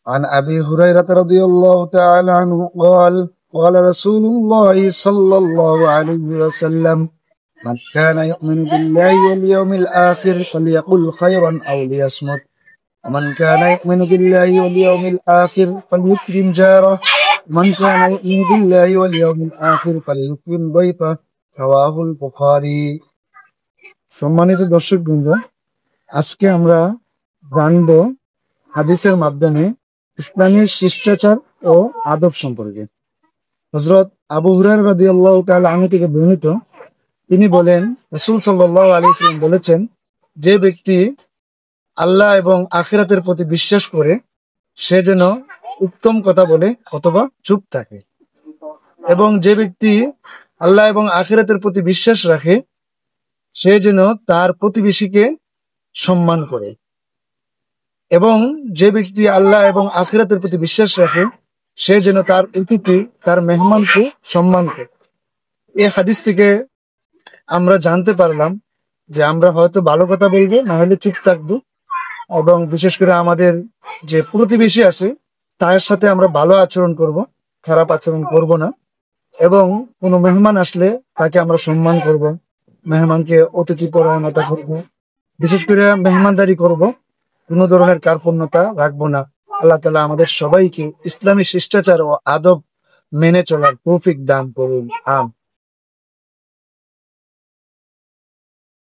عن أبي هريرة رضي الله تعالى عنه قال قال رسول الله صلى الله عليه وسلم من كان يؤمن بالله واليوم الآخر فليقل خيرا أو ليصمت ومن كان يؤمن بالله واليوم الآخر فليكرم جاره ومن كان يؤمن بالله واليوم الآخر فليكرم ضيفه رواه البخاري। সম্মানিত দর্শকবৃন্দ, আজকে আমরা জানবো হাদিসের মাধ্যমে ইসলামী শিষ্টাচার ও আদব সম্পর্কে। হযরত আবু হুরায়রা রাদিয়াল্লাহু তাআলা আনহু থেকে বর্ণিত, তিনি বলেন, রাসূল সাল্লাল্লাহু আলাইহি ওয়াসাল্লাম বলেছেন, যে ব্যক্তি আল্লাহ এবং আখিরাতের প্রতি বিশ্বাস করে সে যেন উত্তম কথা বলে অথবা চুপ থাকে, এবং যে ব্যক্তি আল্লাহ এবং আখিরাতের প্রতি বিশ্বাস রাখে সে যেন তার প্রতিবেশীকে সম্মান করে, এবং যে ব্যক্তি আল্লাহ এবং আখিরাতের প্রতি বিশ্বাস রাখে সে যেন তার অতিথি, তার মেহমানকে সম্মান করে। এই হাদিস থেকে আমরা জানতে পারলাম যে আমরা হয়তো ভালো কথা বলবো, না হলে চুপ থাকবো, এবং বিশেষ করে আমাদের যে প্রতিবেশী আছে তার সাথে আমরা ভালো আচরণ করব, খারাপ আচরণ করব না, এবং কোনো মেহমান আসলে তাকে আমরা সম্মান করব, মেহমানকে অতিথি পরায়ণতা করব, বিশেষ করে মেহমানদারি করব, কোনো ধরনের কার্পণ্যতা রাখবো না। আল্লাহ তাআলা আমাদের সবাইকে ইসলামী শিষ্টাচার ও আদব মেনে চলার তৌফিক দান করুন। আমিন।